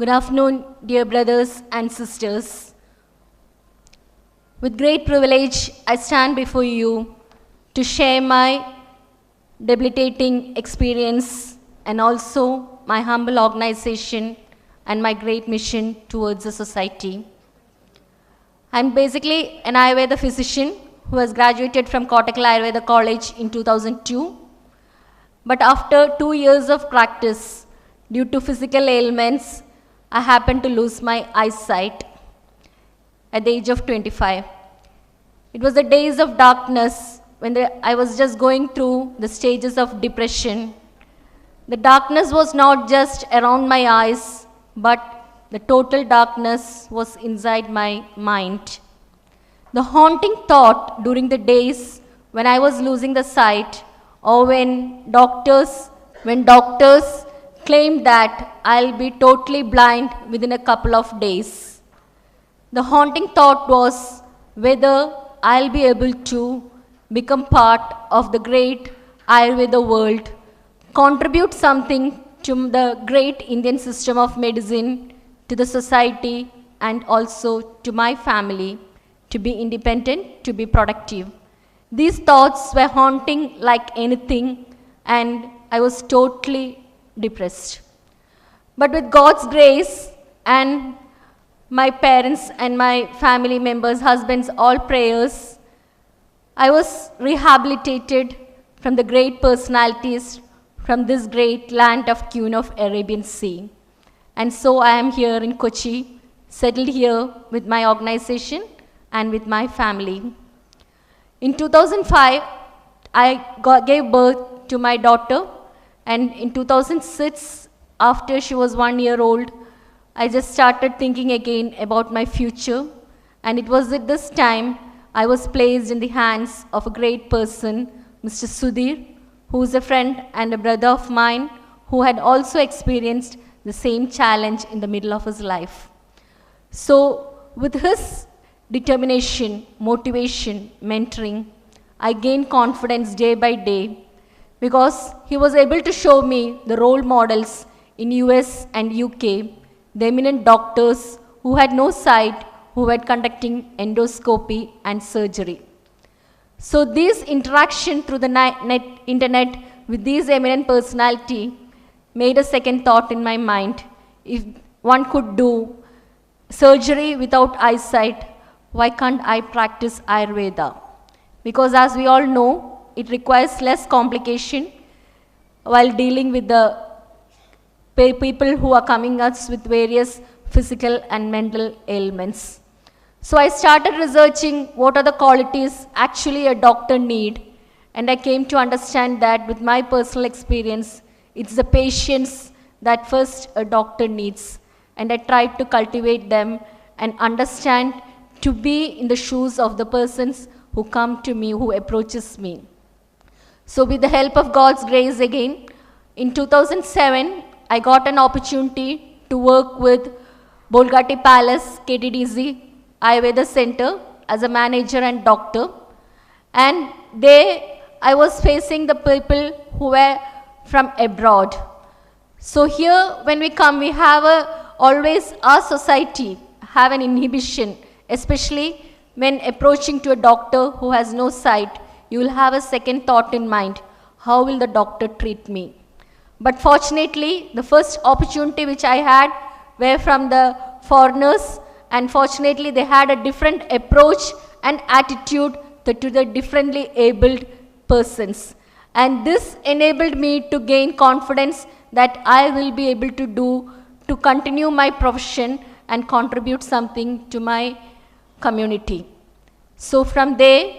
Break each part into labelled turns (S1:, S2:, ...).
S1: Good afternoon, dear brothers and sisters. With great privilege, I stand before you to share my debilitating experience and also my humble organization and my great mission towards the society. I'm basically an Ayurveda physician who has graduated from Kottakkal Ayurveda College in 2002. But after 2 years of practice, due to physical ailments, I happened to lose my eyesight at the age of 25. It was the days of darkness when I was just going through the stages of depression. The darkness was not just around my eyes, but the total darkness was inside my mind. The haunting thought during the days when I was losing the sight, or when doctors claimed that I'll be totally blind within a couple of days. The haunting thought was whether I'll be able to become part of the great Ayurveda world, contribute something to the great Indian system of medicine, to the society, and also to my family, to be independent, to be productive. These thoughts were haunting like anything, and I was totally depressed. But with God's grace and my parents and my family members, husbands, all prayers, I was rehabilitated from the great personalities from this great land of Queen of Arabian Sea. And so I am here in Kochi, settled here with my organization and with my family. In 2005, I gave birth to my daughter, and in 2006, after she was 1 year old, I just started thinking again about my future. And it was at this time I was placed in the hands of a great person, Mr. Sudhir, who is a friend and a brother of mine who had also experienced the same challenge in the middle of his life. So with his determination, motivation, mentoring, I gained confidence day by day, because he was able to show me the role models in US and UK, the eminent doctors who had no sight, who were conducting endoscopy and surgery. So this interaction through the internet with these eminent personality made a second thought in my mind. If one could do surgery without eyesight, why can't I practice Ayurveda? Because as we all know, it requires less complication while dealing with the people who are coming us with various physical and mental ailments. So I started researching what are the qualities actually a doctor need, and I came to understand that with my personal experience, it's the patience that first a doctor needs, and I tried to cultivate them and understand to be in the shoes of the persons who come to me, who approaches me. So with the help of God's grace again, in 2007, I got an opportunity to work with Bolgati Palace KTDC Ayurveda Center as a manager and doctor. And there I was facing the people who were from abroad. So here when we come, we have always our society have an inhibition, especially when approaching to a doctor who has no sight. You will have a second thought in mind, how will the doctor treat me? But fortunately, the first opportunity which I had were from the foreigners, and fortunately they had a different approach and attitude to the differently abled persons. And this enabled me to gain confidence that I will be able to continue my profession and contribute something to my community. So from there,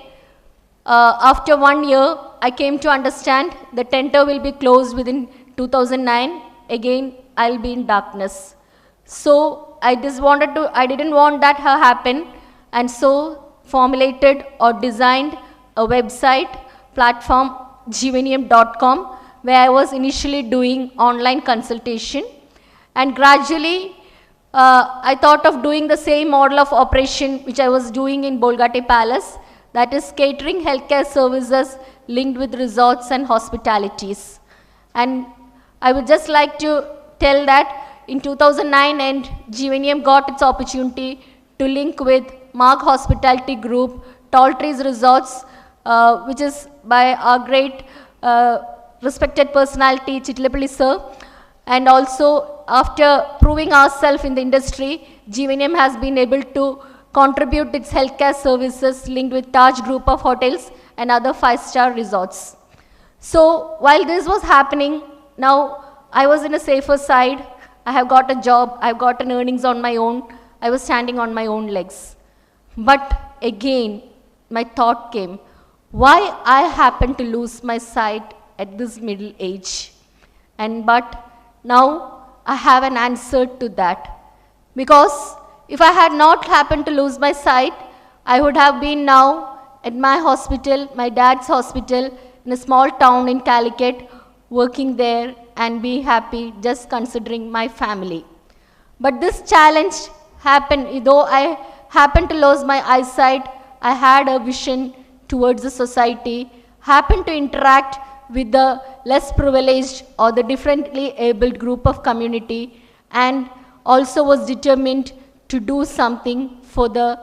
S1: after 1 year, I came to understand the tender will be closed within 2009. Again, I'll be in darkness. So I didn't want that to happen, and so formulated or designed a website platform, Jeevaneeyam.com, where I was initially doing online consultation, and gradually I thought of doing the same model of operation which I was doing in Bolgati Palace, that is catering healthcare services linked with resorts and hospitalities. And I would just like to tell that in 2009 and Jeevaneeyam got its opportunity to link with Mark Hospitality Group, Tall Trees Resorts, which is by our great respected personality, Chitlapalli sir. And also, after proving ourselves in the industry, Jeevaneeyam has been able to contribute its healthcare services linked with Taj Group of Hotels and other 5-star resorts. So, while this was happening, now I was in a safer side. I have got a job, I have got an earnings on my own, I was standing on my own legs. But again, my thought came, why I happened to lose my sight at this middle age? But now I have an answer to that. Because if I had not happened to lose my sight, I would have been now at my hospital, my dad's hospital, in a small town in Calicut, working there and be happy just considering my family. But this challenge happened, though I happened to lose my eyesight, I had a vision towards the society, happened to interact with the less privileged or the differently abled group of community, and also was determined to do something for the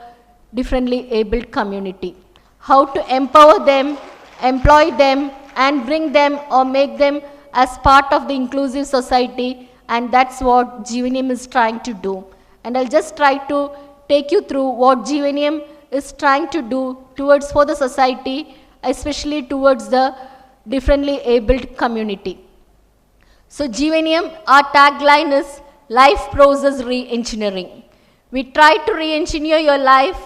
S1: differently abled community. How to empower them, employ them, and bring them or make them as part of the inclusive society, and that's what Jeevaneeyam is trying to do. And I'll just try to take you through what Jeevaneeyam is trying to do towards for the society, especially towards the differently abled community. So Jeevaneeyam, our tagline is Life Process Re-Engineering. We try to re-engineer your life,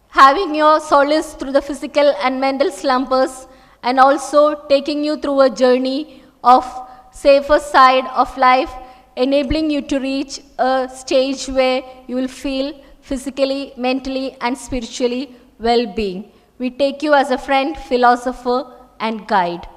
S1: having your solace through the physical and mental slumbers, and also taking you through a journey of safer side of life, enabling you to reach a stage where you will feel physically, mentally, and spiritually well-being. We take you as a friend, philosopher, and guide.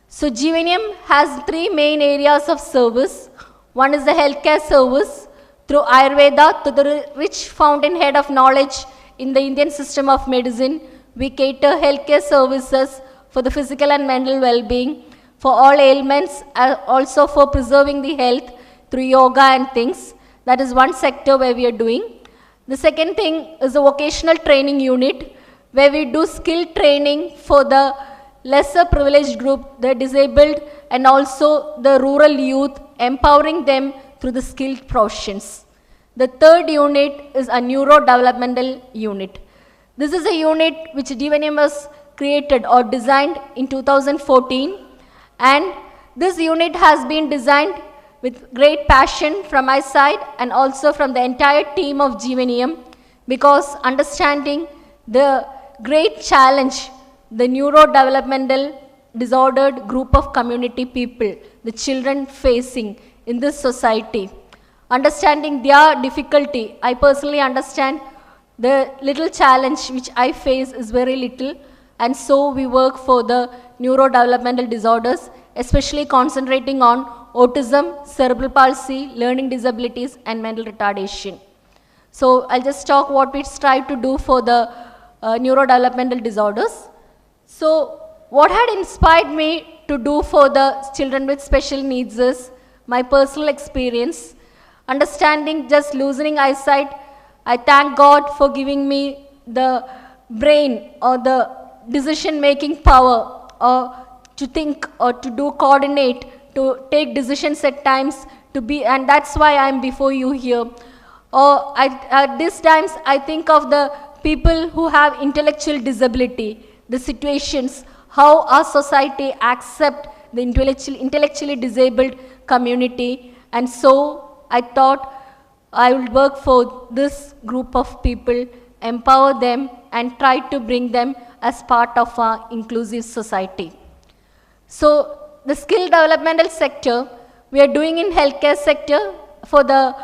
S1: So Jeevaneeyam has 3 main areas of service. One is the healthcare service through Ayurveda, to the rich fountainhead of knowledge in the Indian system of medicine. We cater healthcare services for the physical and mental well-being, for all ailments, also for preserving the health through yoga and things. That is one sector where we are doing. The second thing is a vocational training unit, where we do skill training for the lesser privileged group, the disabled, and also the rural youth, empowering them through the skilled professions. The third unit is a neurodevelopmental unit. This is a unit which Jeevaneeyam was created or designed in 2014, and this unit has been designed with great passion from my side and also from the entire team of Jeevaneeyam, because understanding the great challenge the neurodevelopmental disordered group of community people, the children facing in this society, understanding their difficulty. I personally understand the little challenge which I face is very little, and so we work for the neurodevelopmental disorders, especially concentrating on autism, cerebral palsy, learning disabilities, and mental retardation. So I'll just talk what we strive to do for the neurodevelopmental disorders. So what had inspired me to do for the children with special needs is my personal experience. Understanding just losing eyesight, I thank God for giving me the brain or the decision-making power, or to think or to do coordinate, to take decisions at times, to be, and that's why I'm before you here. Or at these times, I think of the people who have intellectual disability, the situations, how our society accept the intellectually disabled community, and so I thought I would work for this group of people, empower them, and try to bring them as part of our inclusive society. So the skill developmental sector, we are doing in healthcare sector for the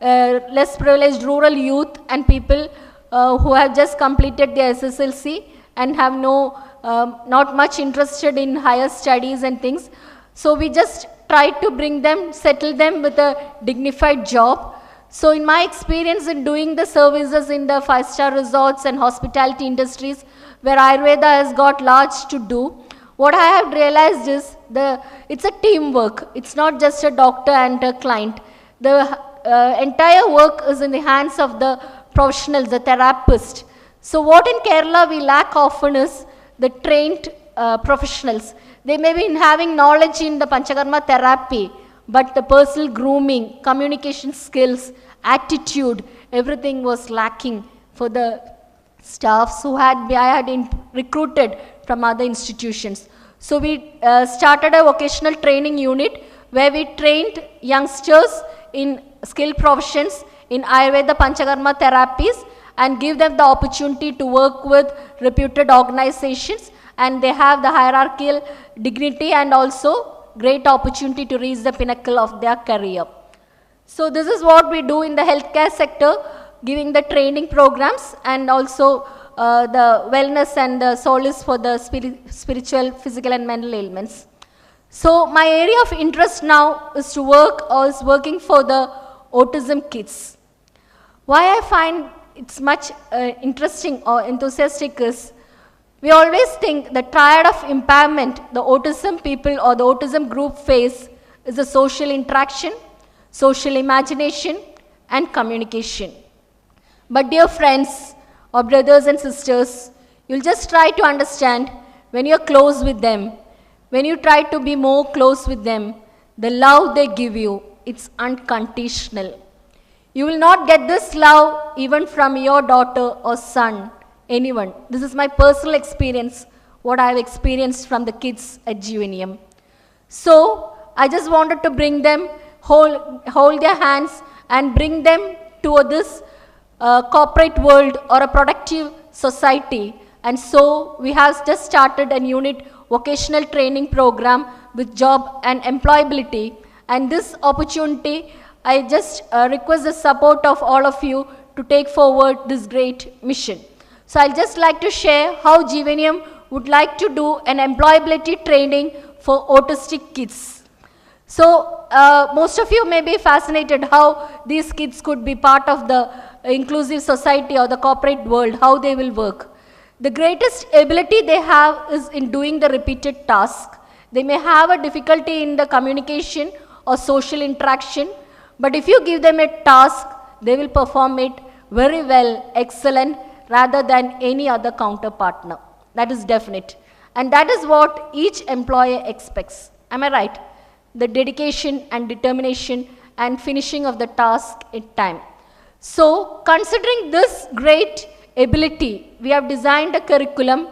S1: less privileged rural youth and people who have just completed their SSLC and have not much interested in higher studies and things. So we just try to bring them, settle them with a dignified job. So in my experience in doing the services in the 5-star resorts and hospitality industries, where Ayurveda has got large to do, what I have realized is it's a teamwork. It's not just a doctor and a client. The entire work is in the hands of the professionals, the therapist. So what in Kerala we lack often is the trained professionals. They may be having knowledge in the Panchakarma therapy, but the personal grooming, communication skills, attitude, everything was lacking for the staffs who I had recruited from other institutions. So we started a vocational training unit where we trained youngsters in skilled professions in Ayurveda Panchakarma therapies and give them the opportunity to work with reputed organizations, and they have the hierarchical dignity and also great opportunity to reach the pinnacle of their career. So this is what we do in the healthcare sector, giving the training programs and also the wellness and the solace for the spiritual, physical and mental ailments. So my area of interest now is to working for the autism kids. Why I find it's much interesting or enthusiastic is, we always think the triad of impairment the autism people or the autism group face is the social interaction, social imagination and communication. But dear friends or brothers and sisters, you'll just try to understand when you're close with them, when you try to be more close with them, the love they give you, it's unconditional. You will not get this love even from your daughter or son, anyone. This is my personal experience, what I have experienced from the kids at Jeevaneeyam. So I just wanted to bring them, hold their hands and bring them to this corporate world or a productive society. And so we have just started a unit vocational training program with job and employability. And this opportunity, I just request the support of all of you to take forward this great mission. So I'll just like to share how Jeevaneeyam would like to do an employability training for autistic kids. So most of you may be fascinated how these kids could be part of the inclusive society or the corporate world, how they will work. The greatest ability they have is in doing the repeated task. They may have a difficulty in the communication or social interaction, but if you give them a task, they will perform it very well, excellent, rather than any other counterpartner. That is definite. And that is what each employer expects. Am I right? The dedication and determination and finishing of the task in time. So, considering this great ability, we have designed a curriculum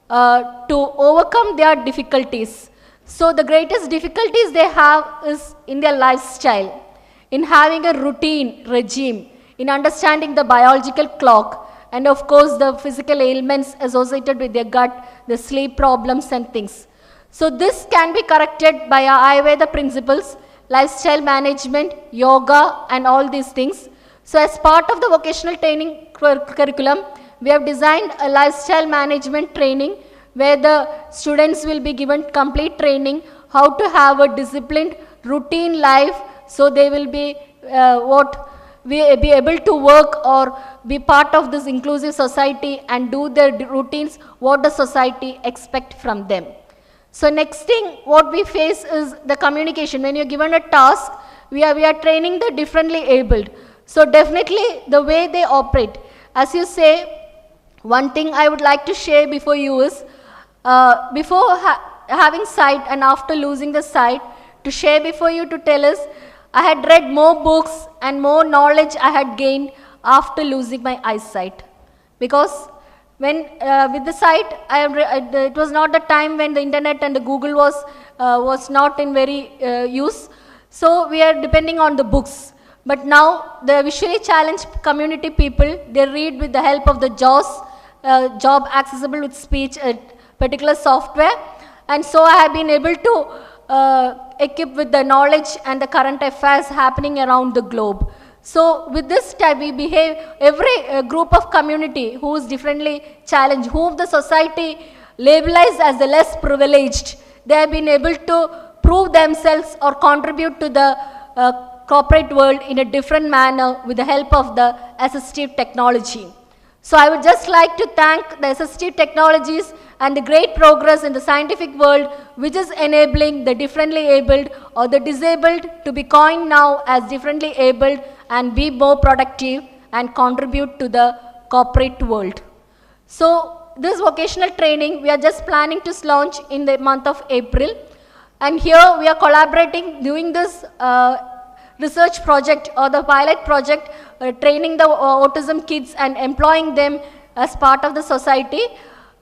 S1: to overcome their difficulties. So, the greatest difficulties they have is in their lifestyle, in having a routine regime, in understanding the biological clock, and of course the physical ailments associated with their gut, the sleep problems and things. So this can be corrected by our Ayurveda principles, lifestyle management, yoga and all these things. So as part of the vocational training curriculum, we have designed a lifestyle management training where the students will be given complete training how to have a disciplined routine life, so they will be be able to work or be part of this inclusive society and do their routines what the society expect from them. So next thing what we face is the communication. When you're given a task, we are training the differently abled. So definitely the way they operate. As you say, one thing I would like to share before you is, before having sight and after losing the sight, to share before you to tell us, I had read more books and more knowledge I had gained after losing my eyesight. Because when with the sight, it was not the time when the internet and the Google was not in very use. So we are depending on the books. But now the visually challenged community people, they read with the help of the JAWS, job accessible with speech, particular software. And so I have been able to equipped with the knowledge and the current affairs happening around the globe. So with this type we behave, every group of community who is differently challenged, whom the society labelized as the less privileged, they have been able to prove themselves or contribute to the corporate world in a different manner with the help of the assistive technology. So I would just like to thank the assistive technologies and the great progress in the scientific world which is enabling the differently abled or the disabled to be coined now as differently abled and be more productive and contribute to the corporate world. So this vocational training we are just planning to launch in the month of April, and here we are collaborating doing this research project or the pilot project, training the autism kids and employing them as part of the society,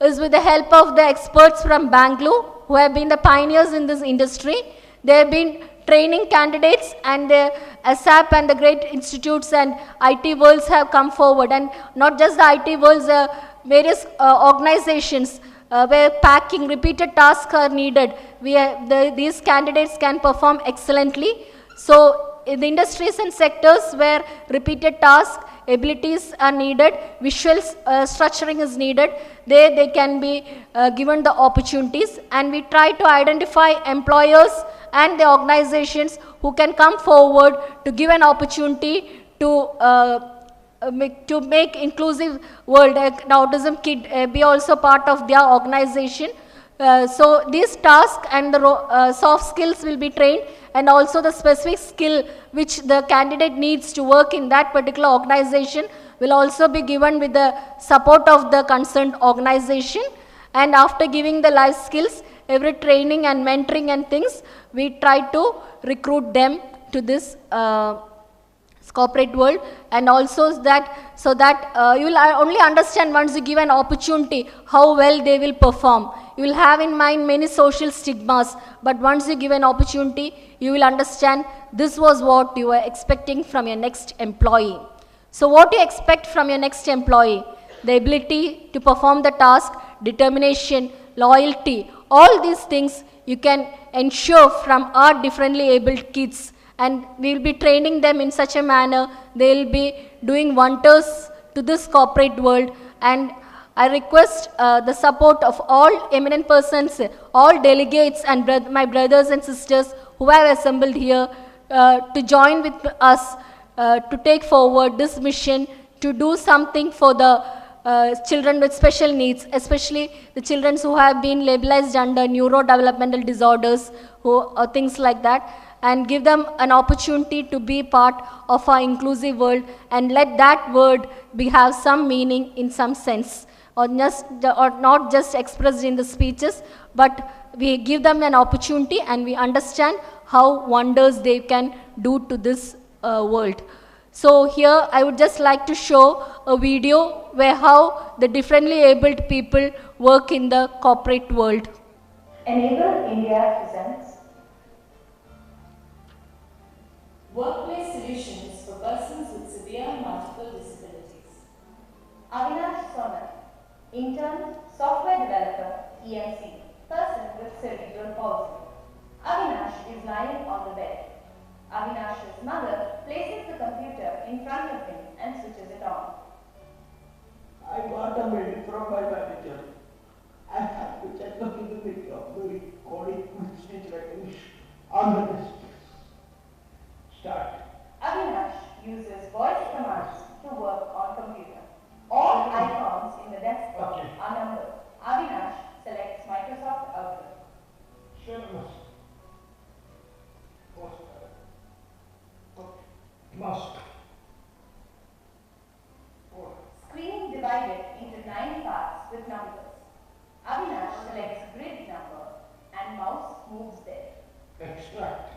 S1: is with the help of the experts from Bangalore who have been the pioneers in this industry. They have been training candidates, and the ASAP and the great institutes and IT worlds have come forward, and not just the IT worlds, various organizations where packing repeated tasks are needed. These candidates can perform excellently. So in the industries and sectors where repeated task abilities are needed, visual structuring is needed, they can be given the opportunities, and we try to identify employers and the organizations who can come forward to give an opportunity to make inclusive world, an autism kid be also part of their organization. So these tasks and the soft skills will be trained, and also the specific skill which the candidate needs to work in that particular organization will also be given with the support of the concerned organization. And after giving the life skills, every training and mentoring and things, we try to recruit them to this corporate world, and also that so that you will only understand once you give an opportunity how well they will perform. You will have in mind many social stigmas, but once you give an opportunity, you will understand this was what you were expecting from your next employee. So what do you expect from your next employee? The ability to perform the task, determination, loyalty, all these things you can ensure from our differently abled kids, and we will be training them in such a manner they will be doing wonders to this corporate world. And I request the support of all eminent persons, all delegates and my brothers and sisters who have assembled here to join with us to take forward this mission to do something for the children with special needs, especially the children who have been labelized under neurodevelopmental disorders, things like that, and give them an opportunity to be part of our inclusive world, and let that word have some meaning in some sense, or not just expressed in the speeches, but we give them an opportunity and we understand how wonders they can do to this world. So here I would just like to show a video where how the differently abled people work in the corporate world.
S2: Enable India presents Workplace Solutions for Persons with Severe Multiple Disabilities. Avinash Sonal, Intern, Software Developer, EMC, person with cerebral palsy. Avinash is lying on the bed. Avinash's mother places the computer in front of him and switches it on.
S3: I got a mail from my manager. I have to check the feasibility of doing coding with speech recognition on the test. Start.
S2: Avinash uses voice commands to work on computer. All icons in the desktop are numbered. Avinash selects Microsoft Outlook.
S3: Must.
S2: Screen divided into 9 parts with numbers. Avinash selects grid number and mouse moves there.
S3: Extract.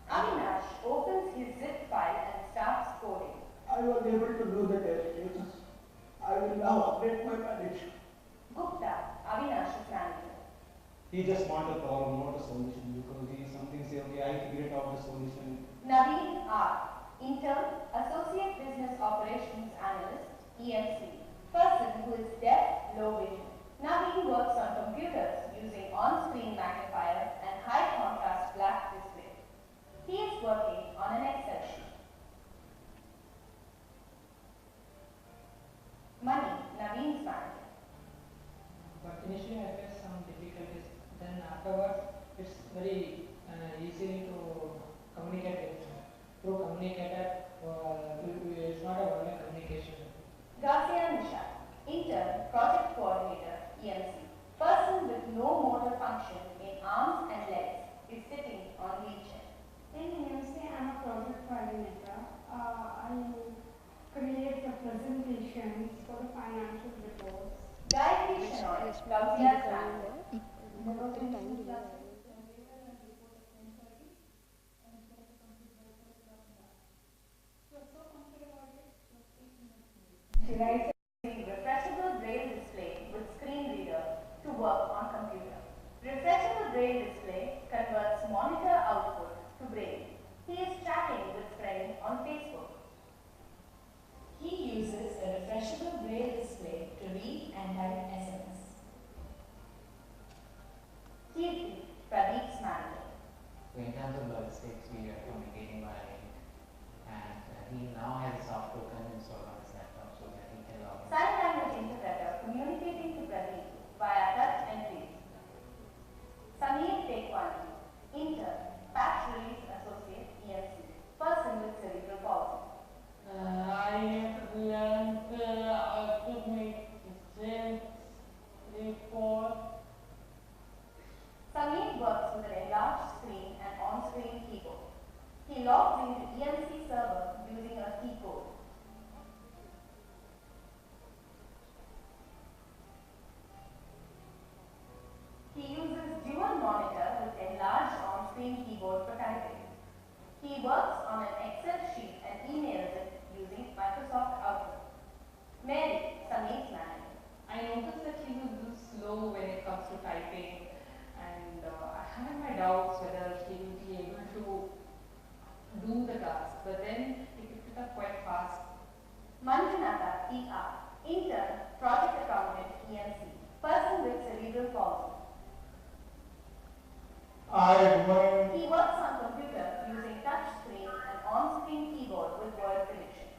S2: Avinash opens his zip file and starts coding.
S3: I was able to do the test cases. I will now update my manager.
S2: Gupta, Avinash's manager.
S4: He just wanted a problem, not a solution, because he something say, okay, I figured out the solution.
S2: Naveen R, Intern, Associate Business Operations Analyst, EMC, person who is deaf, low vision. Naveen works on computers using on-screen magnifier and high contrast black display. He is working on an Excel sheet. Mani, Naveen's manager.
S5: But initially I faced some difficulties. Then afterwards, it's very easy to communicate with. Through communicator, it's not a one-way communication.
S2: Devices using refreshable braille display with screen reader to work on computer. Refreshable braille display converts monitor output to braille. He is chatting with friend on Facebook.
S6: He uses a refreshable braille display to read and type SMS.
S2: Kirti, Pradeep's manager.
S7: So in terms of logistics, we are communicating via link, and he now has a soft token installed on his laptop so that he can log in.
S2: Sign language interpreter communicating to Pradeep via touch and read. Sameer Tekwani, intern, patch release associate, EMC, person with cerebral palsy.
S8: I learned how to make sense report.
S2: Sameer works with an enlarged screen and on-screen keyboard. He logs into EMC server using a key code. He uses dual monitor with enlarged on-screen keyboard for typing. He works on an Excel sheet and emails it using Microsoft Outlook. Mary, Sameer's manager.
S6: I noticed that he was a little slow when it comes to typing, and I had my doubts whether he will be able to do the task, but then he picked it up quite fast.
S2: Manjunatha, ER, intern, project accountant, EMC, person with cerebral palsy. He works on computer using touch screen and on-screen keyboard with word prediction.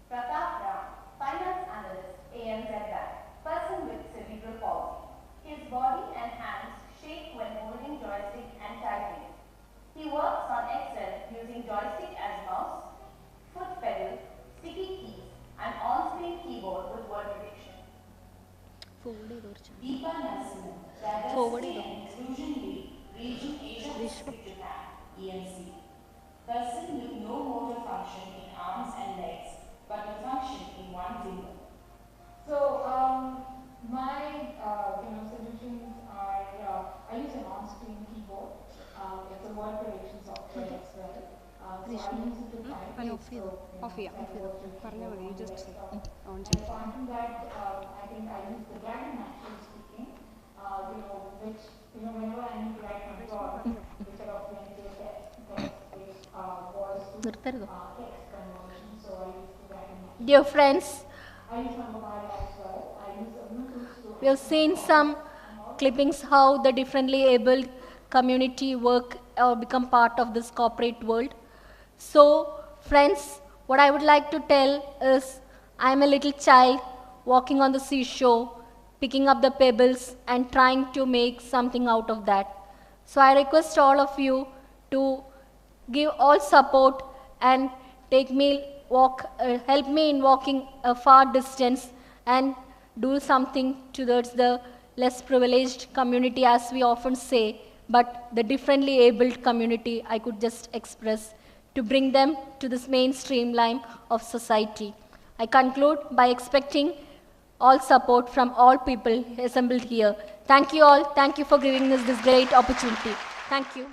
S2: Pratap Ram, finance analyst, ANZ Bank, person with cerebral palsy. His body and hands shake when holding joystick and typing. He works on Excel using joystick as mouse, foot pedal, sticky keys, and on-screen keyboard with word prediction.
S6: Deepa Narasimhan, Diversity and Inclusion Lead, Region Asia Pacific Japan, EMC. Person with no motor function in arms and legs, but a function in one finger. So, my solutions are, I use an on-screen keyboard. It's a word prediction software as well. So I use it to type. Apart from that, I think I use the dragon naturally speaking, which, whenever I need to write my blog, instead of doing JSS, voice to text conversion, so I use the dragon naturally.
S1: Dear friends,
S6: I use my mobile as well. I use a Bluetooth to
S1: we have seen some clippings how the differently abled community work or become part of this corporate world. So, friends, what I would like to tell is I am a little child walking on the seashore, picking up the pebbles and trying to make something out of that. So I request all of you to give all support and help me in walking a far distance and do something towards the less privileged community, as we often say, but the differently abled community I could just express to bring them to this mainstream line of society. I conclude by expecting all support from all people assembled here. Thank you all. Thank you for giving us this great opportunity. Thank you.